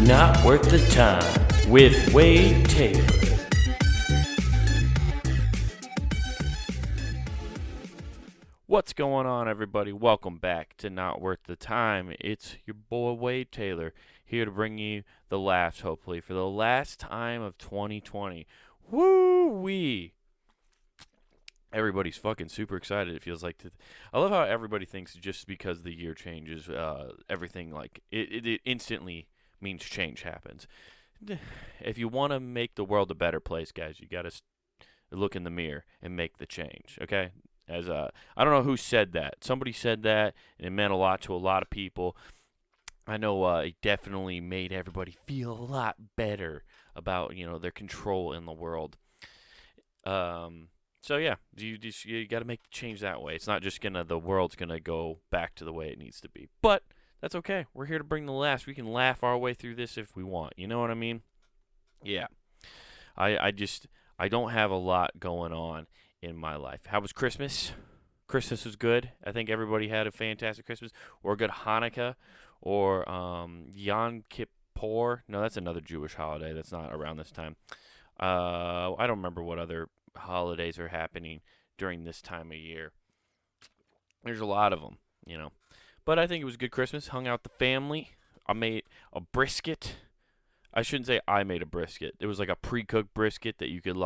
Not Worth the Time with Wade Taylor. What's going on, everybody? Welcome back to Not Worth the Time. It's your boy Wade Taylor here to bring you the laughs, hopefully, for the last time of 2020. Woo-wee! Everybody's fucking super excited, it feels like. I love how everybody thinks just because the year changes, everything, like, it instantly means change happens. If you want to make the world a better place, guys, you got to look in the mirror and make the change, okay? I don't know who said that. Somebody said that, and it meant a lot to a lot of people. I know it definitely made everybody feel a lot better about, their control in the world. So yeah, you got to make the change that way. It's not just the world's gonna go back to the way it needs to be. But that's okay. We're here to bring the laughs. We can laugh our way through this if we want. You know what I mean? Yeah. I don't have a lot going on in my life. How was Christmas? Christmas was good. I think everybody had a fantastic Christmas or a good Hanukkah or Yom Kippur. No, that's another Jewish holiday. That's not around this time. I don't remember what other holidays are happening during this time of year. There's a lot of them, But I think it was a good Christmas. Hung out with the family. I made a brisket. I shouldn't say I made a brisket. It was like a pre-cooked brisket that you could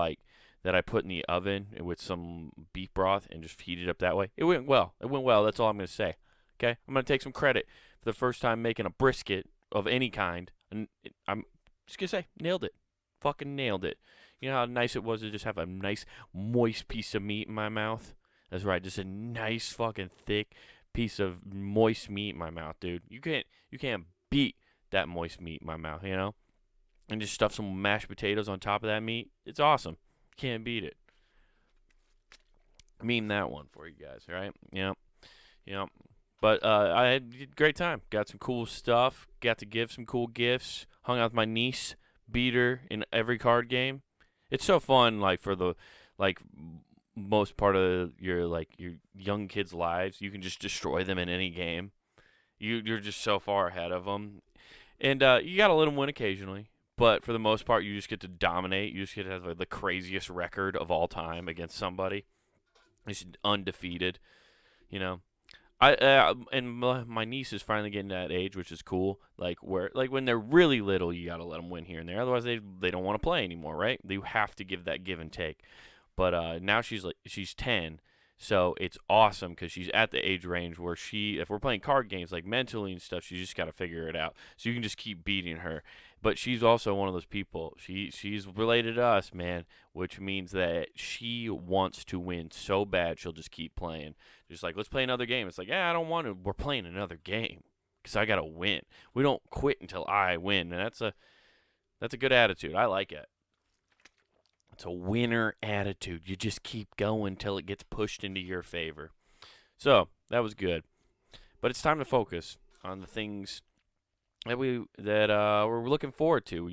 that I put in the oven with some beef broth and just heat it up that way. It went well. That's all I'm going to say. Okay? I'm going to take some credit for the first time making a brisket of any kind. And I'm just going to say, nailed it. Fucking nailed it. You know how nice it was to just have a nice, moist piece of meat in my mouth? That's right. Just a nice, fucking thick piece of moist meat in my mouth, dude. You can't beat that moist meat in my mouth, And just stuff some mashed potatoes on top of that meat. It's awesome. Can't beat it. Meme that one for you guys, right? Yep. But I had a great time. Got some cool stuff. Got to give some cool gifts. Hung out with my niece. Beat her in every card game. It's so fun, for the most part of your young kids' lives. You can just destroy them in any game. You're just so far ahead of them, and you got to let them win occasionally. But for the most part, you just get to dominate. You just get to have the craziest record of all time against somebody. It's undefeated, And my niece is finally getting to that age, which is cool. When they're really little, you gotta let them win here and there. Otherwise, they don't want to play anymore, right? You have to give that give and take. But now she's 10, so it's awesome because she's at the age range where if we're playing card games mentally and stuff, she's just got to figure it out. So you can just keep beating her. But she's also one of those people. She's related to us, man, which means that she wants to win so bad she'll just keep playing. Just let's play another game. It's I don't want to. We're playing another game because I got to win. We don't quit until I win, and that's a good attitude. I like it. It's a winner attitude. You just keep going until it gets pushed into your favor. So that was good. But it's time to focus on the things that we're looking forward to.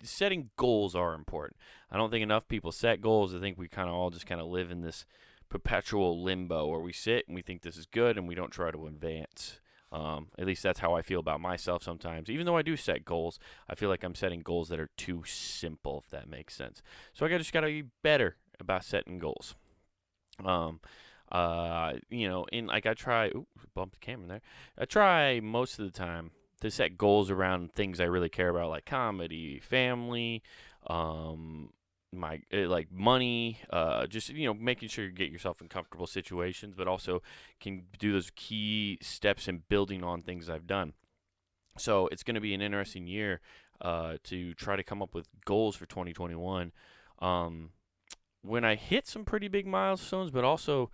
Setting goals are important. I don't think enough people set goals. I think we all just live in this perpetual limbo where we sit and we think this is good and we don't try to advance. At least that's how I feel about myself sometimes. Even though I do set goals, I feel like I'm setting goals that are too simple, if that makes sense. So I just got to be better about setting goals. I try, bumped the camera there. I try most of the time to set goals around things I really care about, like comedy, family, money, just making sure you get yourself in comfortable situations, but also can do those key steps in building on things I've done. So it's going to be an interesting year to try to come up with goals for 2021. When I hit some pretty big milestones, but also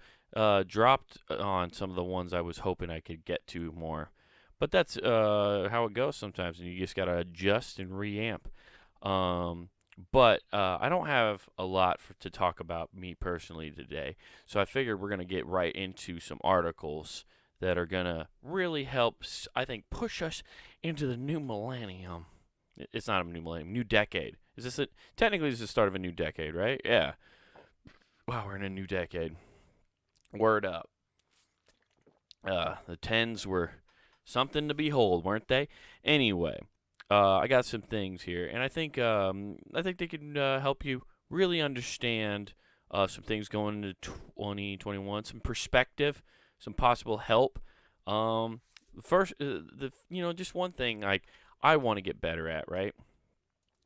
dropped on some of the ones I was hoping I could get to more. But that's how it goes sometimes, and you just got to adjust and reamp. But I don't have a lot to talk about me personally today, so I figured we're going to get right into some articles that are going to really help, I think, push us into the new millennium. It's not a new millennium, new decade. Technically, this is the start of a new decade, right? Yeah. Wow, we're in a new decade. Word up. The 10s were something to behold, weren't they? Anyway, I got some things here, and I think they can help you really understand some things going into 2021, some perspective, some possible help. First, just one thing like I want to get better at, right?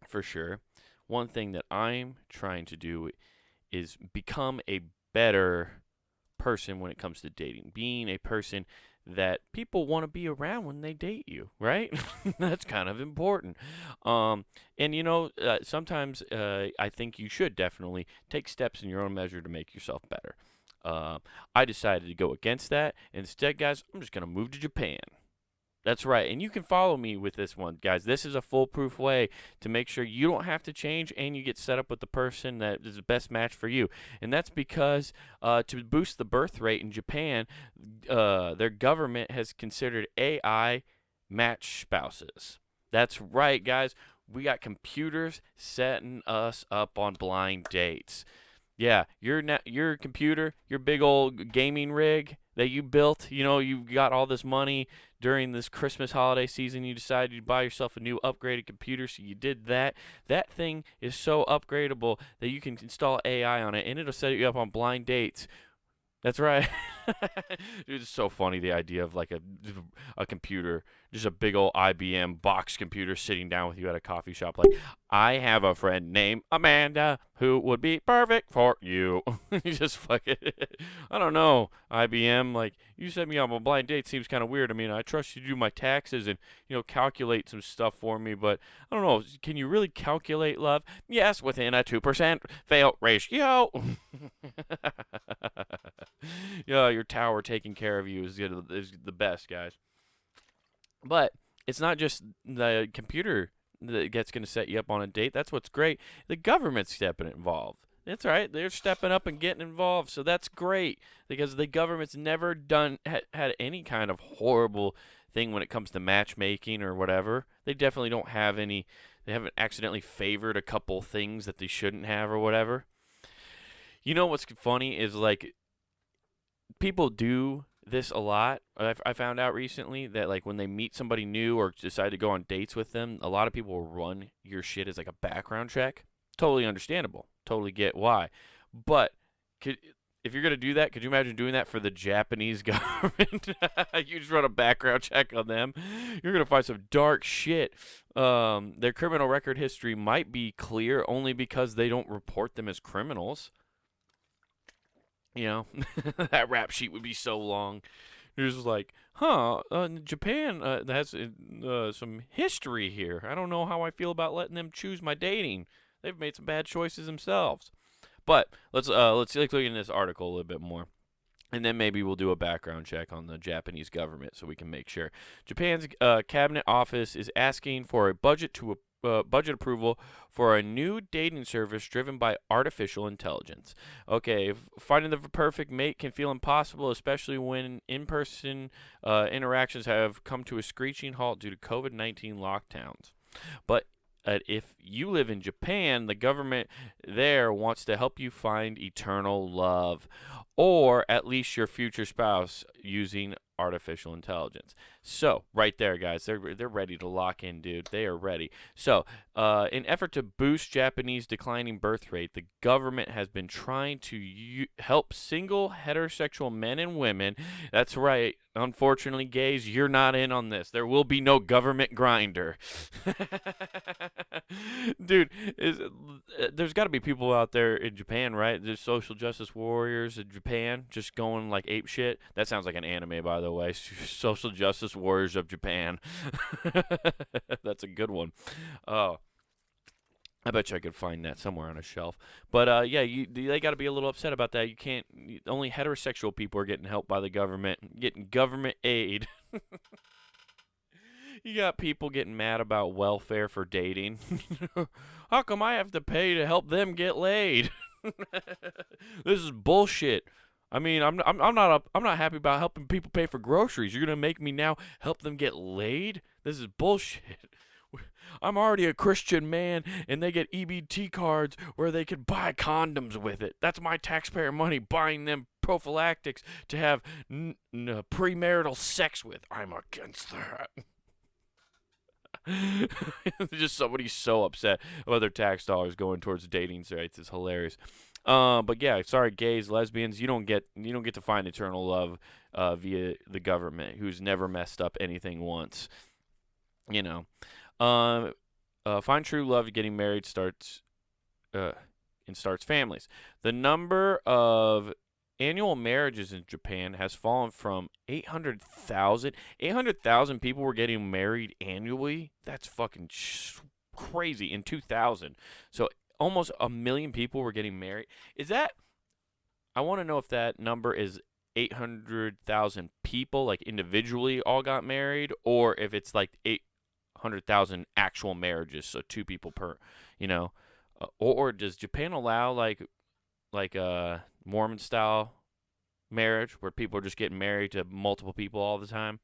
For sure. One thing that I'm trying to do is become a better person when it comes to dating, being a person that people want to be around when they date you, right? That's kind of important. And sometimes I think you should definitely take steps in your own measure to make yourself better. I decided to go against that. Instead, guys, I'm just going to move to Japan. That's right. And you can follow me with this one, guys. This is a foolproof way to make sure you don't have to change and you get set up with the person that is the best match for you. And that's because to boost the birth rate in Japan, their government has considered AI match spouses. That's right, guys. We got computers setting us up on blind dates. Yeah, your computer, your big old gaming rig that you built, you got all this money during this Christmas holiday season. You decided to buy yourself a new upgraded computer, so you did that. That thing is so upgradable that you can install AI on it, and it'll set you up on blind dates. That's right. Dude, it's so funny, the idea of like a computer, just a big old IBM box computer sitting down with you at a coffee shop. Like, I have a friend named Amanda who would be perfect for you. You just fucking, I don't know, IBM. Like, you set me up on a blind date seems kind of weird. I mean, I trust you to do my taxes and, calculate some stuff for me, but I don't know. Can you really calculate love? Yes, within a 2% fail ratio. Yeah, your tower taking care of you is the best, guys. But it's not just the computer that's going to set you up on a date. That's what's great. The government's stepping involved. That's right. They're stepping up and getting involved. So that's great because the government's never had any kind of horrible thing when it comes to matchmaking or whatever. They definitely don't have any. They haven't accidentally favored a couple things that they shouldn't have or whatever. You know what's funny is like people do this a lot. I found out recently that like when they meet somebody new or decide to go on dates with them, a lot of people will run your shit as like a background check. Totally understandable. Totally get why. But if you're going to do that, could you imagine doing that for the Japanese government? You just run a background check on them. You're going to find some dark shit. Their criminal record history might be clear only because they don't report them as criminals. That rap sheet would be so long. It's just like, Japan has some history here. I don't know how I feel about letting them choose my dating. They've made some bad choices themselves. But let's look into this article a little bit more. And then maybe we'll do a background check on the Japanese government so we can make sure. Japan's cabinet office is asking for a budget approval for a new dating service driven by artificial intelligence. Okay, finding the perfect mate can feel impossible, especially when in-person interactions have come to a screeching halt due to COVID-19 lockdowns. But if you live in Japan, the government there wants to help you find eternal love, or at least your future spouse using artificial intelligence. So, right there, guys, they're ready to lock in, dude. They are ready. So, in effort to boost Japanese declining birth rate, the government has been trying to help single heterosexual men and women. That's right. Unfortunately, gays, you're not in on this. There will be no government grinder. Dude, there's got to be people out there in Japan, right? There's social justice warriors in Japan just going like ape shit. That sounds like an anime, by the way. Social justice warriors of Japan. That's a good one. Oh. I bet you I could find that somewhere on a shelf. But they got to be a little upset about that. You can't. Only heterosexual people are getting help by the government, getting government aid. You got people getting mad about welfare for dating. How come I have to pay to help them get laid? This is bullshit. I mean, I'm not happy about helping people pay for groceries. You're gonna make me now help them get laid? This is bullshit. I'm already a Christian man, and they get EBT cards where they can buy condoms with it. That's my taxpayer money buying them prophylactics to have premarital sex with. I'm against that. Just somebody so upset about their tax dollars going towards dating sites is hilarious. But yeah, sorry, gays, lesbians, you don't get to find eternal love via the government, who's never messed up anything once. You know, uh, find true love. Getting married uh, starts families. The number of annual marriages in Japan has fallen from 800,000. 800,000 people were getting married annually. That's fucking crazy in 2000. So almost a million people were getting married. Is that? I want to know if that number is 800,000 people, like individually, all got married, or if it's like 800,000 actual marriages, so two people per, you know, or does Japan allow like a Mormon style marriage where people are just getting married to multiple people all the time?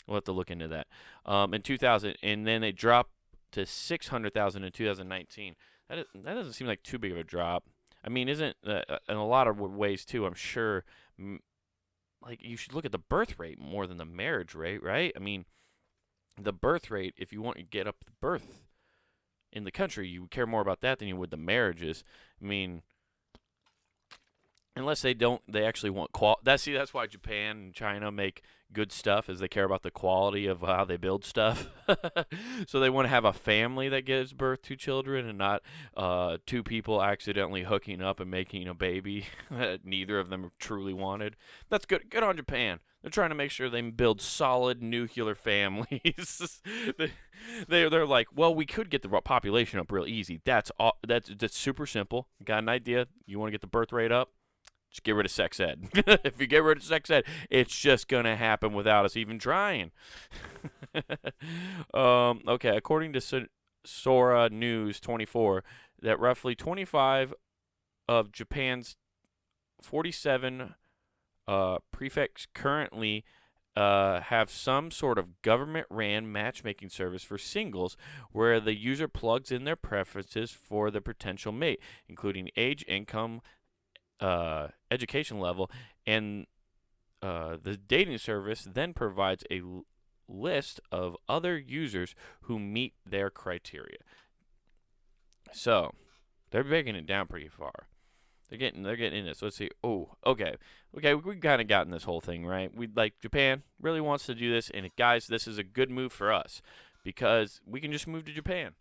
We'll have to look into that. In 2000, and then it dropped to 600,000 in 2019. That doesn't seem like too big of a drop. I mean, isn't in a lot of ways too? I'm sure, like you should look at the birth rate more than the marriage rate, right? I mean, the birth rate. If you want to get up the birth in the country, you would care more about that than you would the marriages. I mean, unless they actually want that's why Japan and China make good stuff, is they care about the quality of how they build stuff. So they want to have a family that gives birth to children, and not two people accidentally hooking up and making a baby that neither of them truly wanted. That's good on Japan. They're trying to make sure they build solid nuclear families. They're like, well, we could get the population up real easy. That's super simple. Got an idea? You want to get the birth rate up? Just get rid of sex ed. If you get rid of sex ed, it's just going to happen without us even trying. Okay, according to Sora News 24, that roughly 25 of Japan's 47 prefects currently have some sort of government-ran matchmaking service for singles, where the user plugs in their preferences for the potential mate, including age, income, education level, and the dating service then provides a list of other users who meet their criteria. So they're breaking it down pretty far. They're getting in this. Let's see. Oh, okay. We've kind of gotten this whole thing right. We like Japan really wants to do this, and guys, this is a good move for us because we can just move to Japan.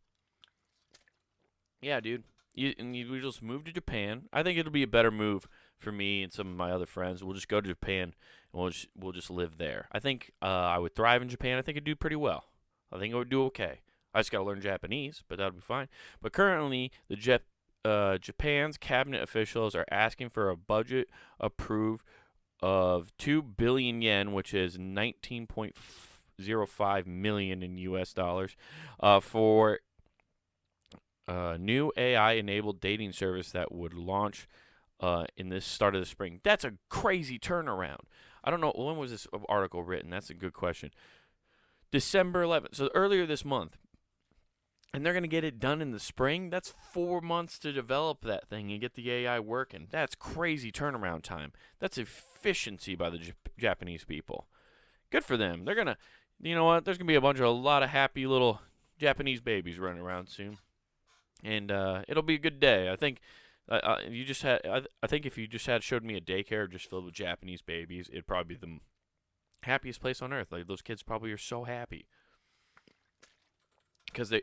Yeah, dude. We just move to Japan. I think it'll be a better move for me and some of my other friends. We'll just go to Japan and we'll just live there. I think I would thrive in Japan. I think I'd do pretty well. I think I would do okay. I just gotta learn Japanese, but that'll be fine. But currently, Japan's cabinet officials are asking for a budget approved of 2 billion yen, which is 19.05 million in U.S. dollars, for new AI-enabled dating service that would launch in this start of the spring. That's a crazy turnaround. I don't know, when was this article written? That's a good question. December 11th, so earlier this month. And they're going to get it done in the spring? That's 4 months to develop that thing and get the AI working. That's crazy turnaround time. That's efficiency by the Japanese people. Good for them. They're going to, you know what, there's going to be a lot of happy little Japanese babies running around soon. And it'll be a good day. I think I think if you just showed me a daycare just filled with Japanese babies, it'd probably be the happiest place on earth. Like, those kids probably are so happy because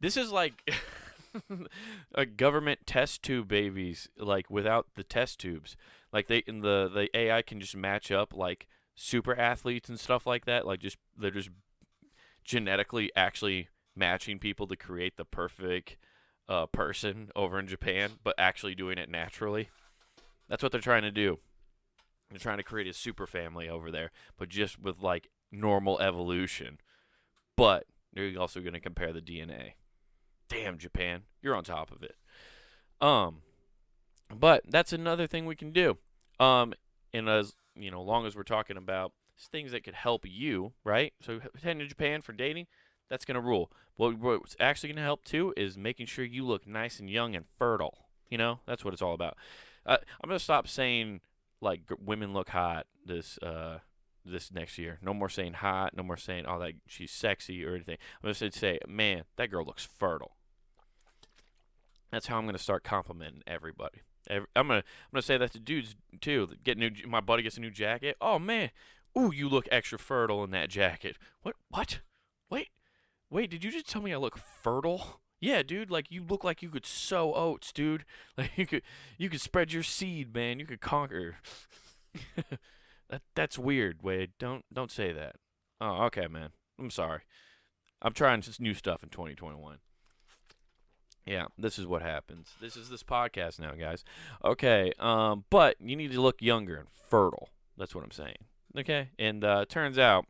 this is like a government test tube babies, like without the test tubes. Like the AI can just match up like super athletes and stuff like that. Like they're just genetically actually matching people to create the perfect person over in Japan, but actually doing it naturally. That's what they're trying to do. They're trying to create a super family over there, but just with like normal evolution. But they're also going to compare the DNA. Damn, Japan, you're on top of it. But that's another thing we can do. And as you know, long as we're talking about things that could help you, right? So heading to Japan for dating, that's going to rule. What's actually going to help, too, is making sure you look nice and young and fertile. You know, that's what it's all about. I'm going to stop saying, like, women look hot this this next year. No more saying hot. No more saying, oh, that she's sexy or anything. I'm just going to say, man, that girl looks fertile. That's how I'm going to start complimenting everybody. I'm gonna say that to dudes too. My buddy gets a new jacket. Oh man, ooh, you look extra fertile in that jacket. What? Wait, did you just tell me I look fertile? Yeah, dude, like you look like you could sow oats, dude. Like you could spread your seed, man. You could conquer. That's weird, Wade. Don't say that. Oh, okay, man. I'm sorry. I'm trying some new stuff in 2021. Yeah, this is what happens. This is this podcast now, guys. Okay, but you need to look younger and fertile. That's what I'm saying. Okay, and turns out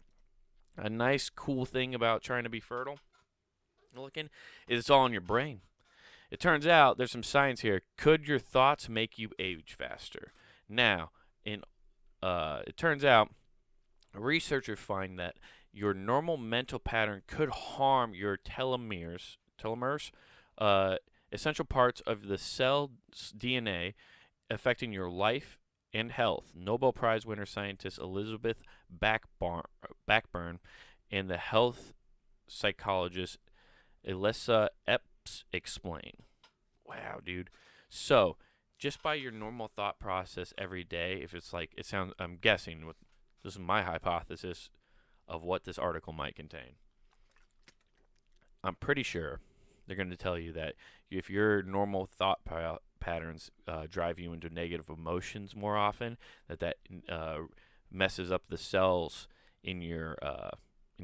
a nice, cool thing about trying to be fertile looking is it's all in your brain. It turns out there's some science here. Could your thoughts make you age faster? Now, it turns out researchers find that your normal mental pattern could harm your telomeres, essential parts of the cell's DNA, affecting your life and health. Nobel Prize winner scientist Elizabeth Blackburn and the health psychologist Elissa Epps explain. Wow, dude. So, just by your normal thought process every day, if it's like, I'm guessing, this is my hypothesis of what this article might contain. I'm pretty sure they're going to tell you that if your normal thought patterns drive you into negative emotions more often, that messes up the cells in your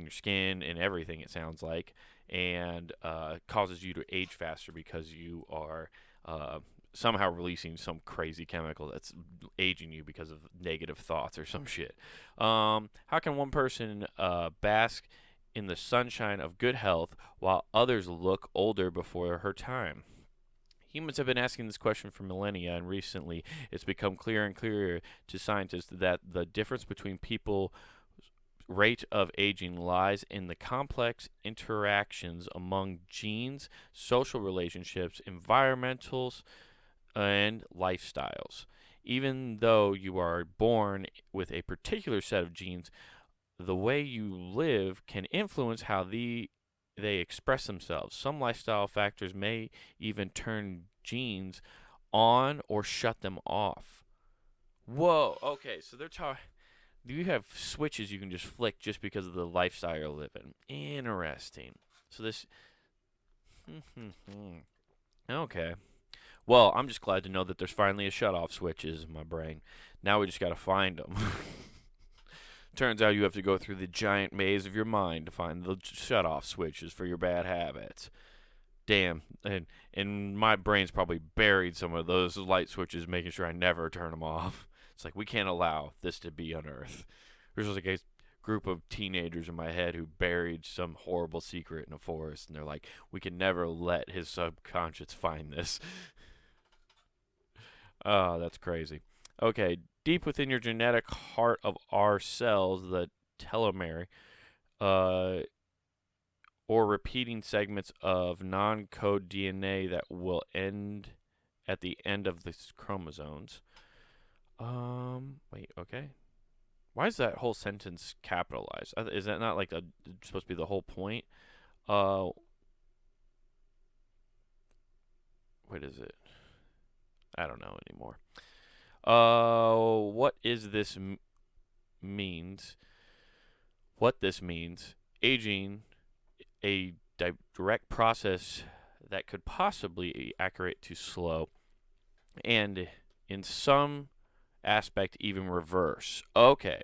skin and everything, it sounds like, and causes you to age faster because you are somehow releasing some crazy chemical that's aging you because of negative thoughts or some shit. How can one person bask in the sunshine of good health while others look older before her time? Humans have been asking this question for millennia, and recently it's become clearer and clearer to scientists that the difference between people's rate of aging lies in the complex interactions among genes, social relationships, environmentals, and lifestyles. Even though you are born with a particular set of genes, the way you live can influence how they express themselves. Some lifestyle factors may even turn genes on or shut them off. Whoa, okay, so they're talking. You have switches you can just flick just because of the lifestyle you're living. Interesting. So this. Okay. Well, I'm just glad to know that there's finally a shut-off switches in my brain. Now we just got to find them. Turns out you have to go through the giant maze of your mind to find the shut-off switches for your bad habits. Damn, and my brain's probably buried some of those light switches, making sure I never turn them off. It's like, we can't allow this to be unearthed. There's like a group of teenagers in my head who buried some horrible secret in a forest, and they're like, we can never let his subconscious find this. Oh, that's crazy. Okay, deep within your genetic heart of our cells, the telomere, or repeating segments of non-code DNA that will end at the end of the chromosomes. Wait, okay. Why is that whole sentence capitalized? Is that not like supposed to be the whole point? What is it? I don't know anymore. What is this means? What this means? Aging, a direct process that could possibly be accurate to slow, and in some aspect even reverse. Okay.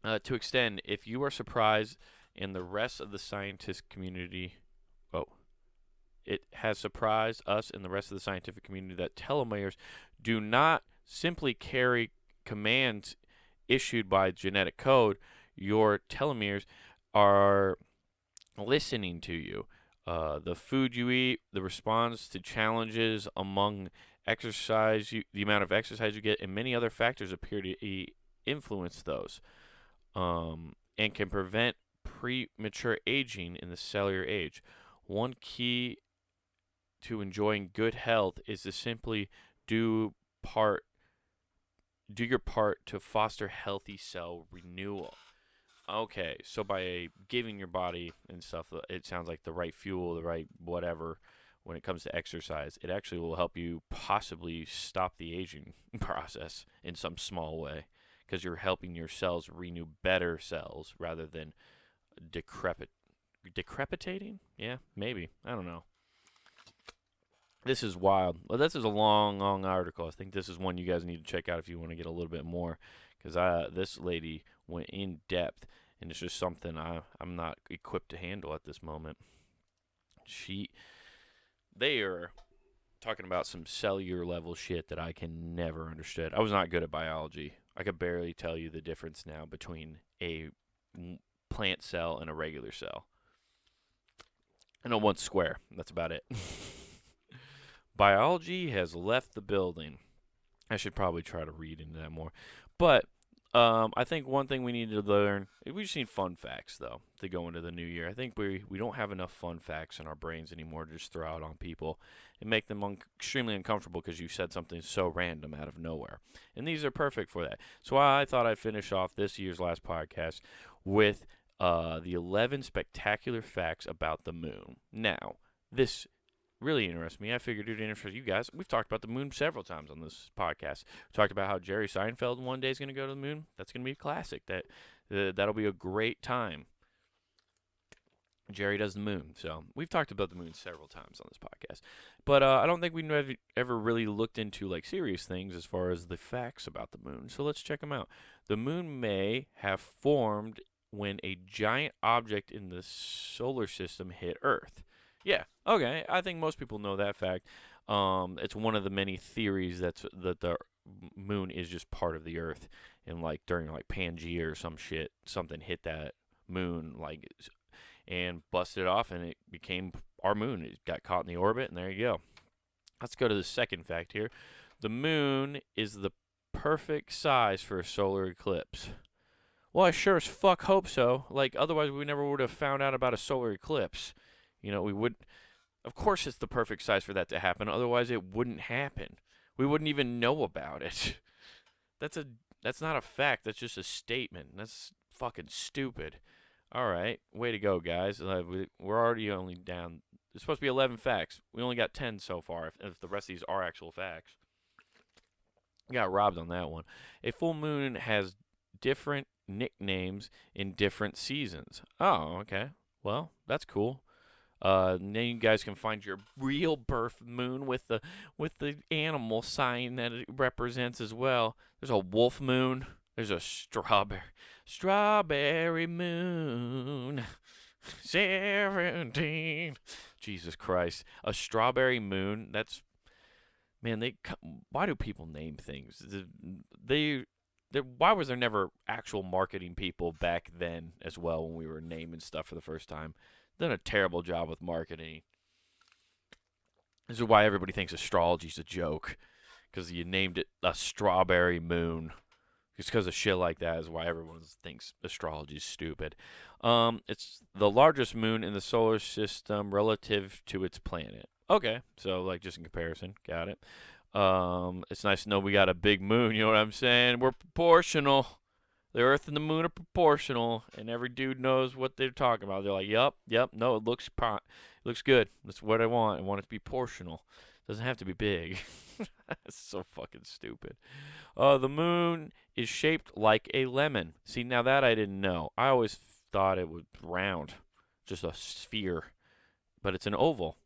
To extend, if you are surprised in the rest of the scientist community, it has surprised us and the rest of the scientific community that telomeres do not simply carry commands issued by genetic code. Your telomeres are listening to you. The food you eat, the response to challenges among exercise, the amount of exercise you get, and many other factors appear to influence those, and can prevent premature aging in the cellular age. One key to enjoying good health is to simply do part do your part to foster healthy cell renewal. Okay, so by giving your body and stuff, it sounds like the right fuel, the right whatever, when it comes to exercise, it actually will help you possibly stop the aging process in some small way because you're helping your cells renew better cells rather than decrepitating? Yeah, maybe. I don't know. This is wild. Well, this is a long, long article. I think this is one you guys need to check out if you want to get a little bit more, because this lady went in depth, and it's just something I'm not equipped to handle at this moment. They are talking about some cellular level shit that I can never understand. I was not good at biology. I could barely tell you the difference now between a plant cell and a regular cell. I know one's square. That's about it. Biology has left the building. I should probably try to read into that more. But I think one thing we need to learn, we just need fun facts, though, to go into the new year. I think we don't have enough fun facts in our brains anymore to just throw out on people and make them extremely uncomfortable because you said something so random out of nowhere. And these are perfect for that. So I thought I'd finish off this year's last podcast with the 11 spectacular facts about the moon. Now, this really interests me. I figured it would interest you guys. We've talked about the moon several times on this podcast. We talked about how Jerry Seinfeld one day is going to go to the moon. That's going to be a classic. That'll be a great time. Jerry does the moon. So we've talked about the moon several times on this podcast. But I don't think we've ever really looked into like serious things as far as the facts about the moon. So let's check them out. The moon may have formed when a giant object in the solar system hit Earth. Yeah, okay. I think most people know that fact. It's one of the many theories that the moon is just part of the Earth, and like during like Pangea or some shit, something hit that moon and busted it off, and it became our moon. It got caught in the orbit, and there you go. Let's go to the second fact here. The moon is the perfect size for a solar eclipse. Well, I sure as fuck hope so. Like, otherwise we never would have found out about a solar eclipse. You know, we would. Of course, it's the perfect size for that to happen. Otherwise, it wouldn't happen. We wouldn't even know about it. That's not a fact. That's just a statement. That's fucking stupid. All right, way to go, guys. We're already only down. It's supposed to be 11 facts. We only got 10 so far. If the rest of these are actual facts, we got robbed on that one. A full moon has different nicknames in different seasons. Oh, okay. Well, that's cool. Then you guys can find your real birth moon with the animal sign that it represents as well. There's a wolf moon. There's a strawberry moon. 17. Jesus Christ, a strawberry moon. That's, man. Why do people name things? Why was there never actual marketing people back then as well when we were naming stuff for the first time? Done a terrible job with marketing. This is why everybody thinks astrology's a joke, because you named it a strawberry moon. Just because of shit like that is why everyone thinks astrology's stupid. It's the largest moon in the solar system relative to its planet. Okay, so like just in comparison, got it. It's nice to know we got a big moon. You know what I'm saying? We're proportional. The Earth and the Moon are proportional, and every dude knows what they're talking about. They're like, yep, no, it looks good. That's what I want. I want it to be proportional. It doesn't have to be big. That's so fucking stupid. The moon is shaped like a lemon. See, now that I didn't know. I always thought it was round, just a sphere, but it's an oval.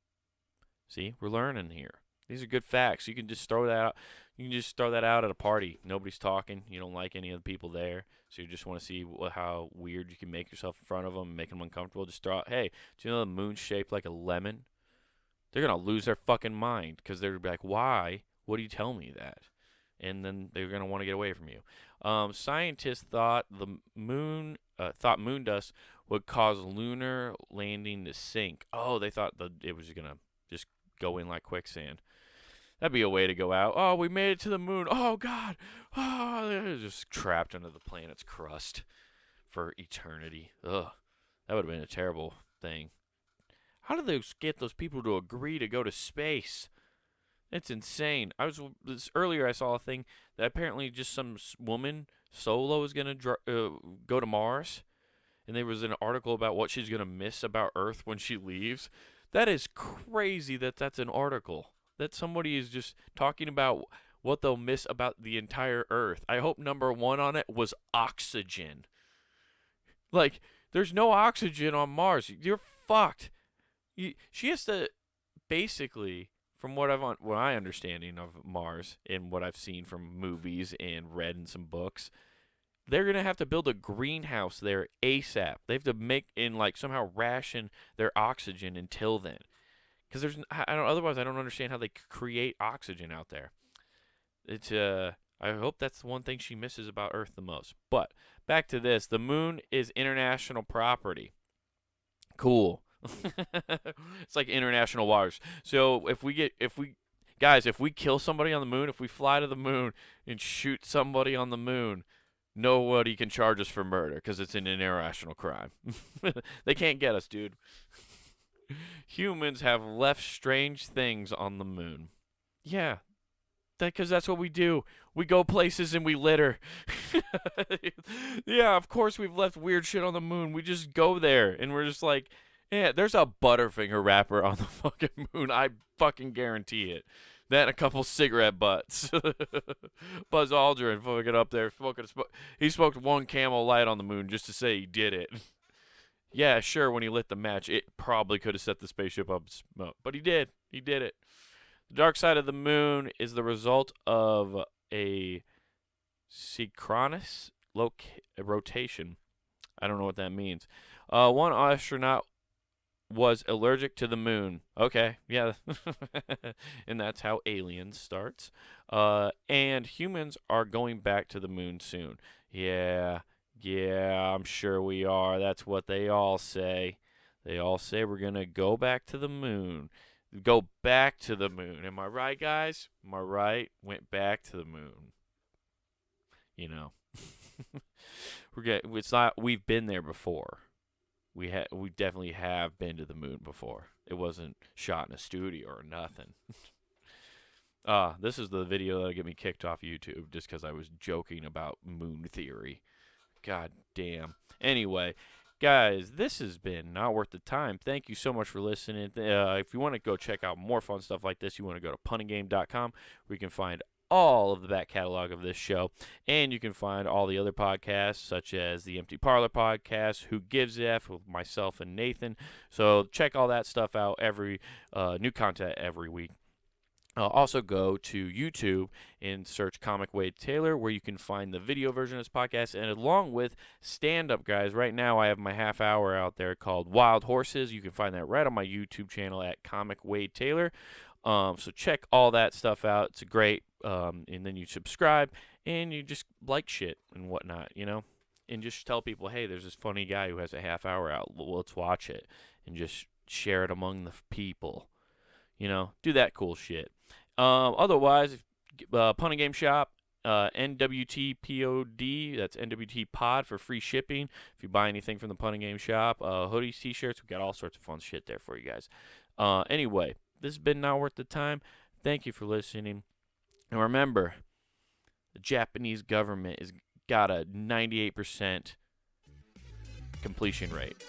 See, we're learning here. These are good facts. You can just throw that out. You can just throw that out at a party. Nobody's talking. You don't like any of the people there, so you just want to see how weird you can make yourself in front of them and make them uncomfortable. Just throw out, hey, do you know the moon's shaped like a lemon? They're going to lose their fucking mind because they're like, why would you tell me that? And then they're going to want to get away from you. Scientists thought moon dust would cause lunar landing to sink. Oh, they thought that it was going to just go in like quicksand. That'd be a way to go out. Oh, we made it to the moon. Oh, God. Oh, they're just trapped under the planet's crust for eternity. Ugh. That would have been a terrible thing. How did they get those people to agree to go to space? It's insane. Earlier I saw a thing that apparently just some woman solo is gonna go to Mars, and there was an article about what she's gonna miss about Earth when she leaves. That is crazy. That's an article that somebody is just talking about what they'll miss about the entire Earth. I hope number one on it was oxygen. Like, there's no oxygen on Mars. You're fucked. She has to basically, from what I understanding of Mars and what I've seen from movies and read in some books, they're gonna have to build a greenhouse there ASAP. They have to make and like somehow ration their oxygen until then, because otherwise I don't understand how they create oxygen out there. It's I hope that's the one thing she misses about Earth the most. But back to this, the moon is international property. Cool. It's like international waters. So if we kill somebody on the moon, if we fly to the moon and shoot somebody on the moon, nobody can charge us for murder because it's an international crime. They can't get us, dude. Humans have left strange things on the moon. Yeah, because that's what we do. We go places and we litter. Yeah, of course we've left weird shit on the moon. We just go there and we're just like, yeah, there's a Butterfinger wrapper on the fucking moon. I fucking guarantee it. That and a couple cigarette butts. Buzz Aldrin fucking up there smoking. He smoked one Camel Light on the moon just to say he did it. Yeah, sure, when he lit the match, it probably could have set the spaceship up in smoke. But he did. He did it. The dark side of the moon is the result of a synchronous rotation. I don't know what that means. One astronaut was allergic to the moon. Okay, yeah. And that's how Aliens starts. And humans are going back to the moon soon. Yeah, I'm sure we are. That's what they all say. They all say we're going to go back to the moon. Go back to the moon. Am I right, guys? Am I right? Went back to the moon. You know. It's not, we've been there before. We definitely have been to the moon before. It wasn't shot in a studio or nothing. This is the video that'll get me kicked off YouTube just because I was joking about moon theory. God damn. Anyway, guys, this has been Not Worth the Time. Thank you so much for listening. If you want to go check out more fun stuff like this, you want to go to punninggame.com where you can find all of the back catalog of this show, and you can find all the other podcasts such as the Empty Parlor podcast, Who Gives a F, with myself and Nathan. So check all that stuff out. Every new content every week. Also go to YouTube and search Comic Wade Taylor, where you can find the video version of this podcast, and along with stand-up, guys. Right now I have my half hour out there called Wild Horses. You can find that right on my YouTube channel at Comic Wade Taylor. So check all that stuff out. It's great. And then you subscribe and you just like shit and whatnot, you know, and just tell people, hey, there's this funny guy who has a half hour out. Well, let's watch it and just share it among the people, you know, do that cool shit. Otherwise, Punning Game Shop, NWT POD, that's NWT Pod for free shipping. If you buy anything from the Punning Game Shop, hoodies, t-shirts, we got all sorts of fun shit there for you guys. Anyway, this has been Not Worth the Time. Thank you for listening. And remember, the Japanese government has got a 98% completion rate.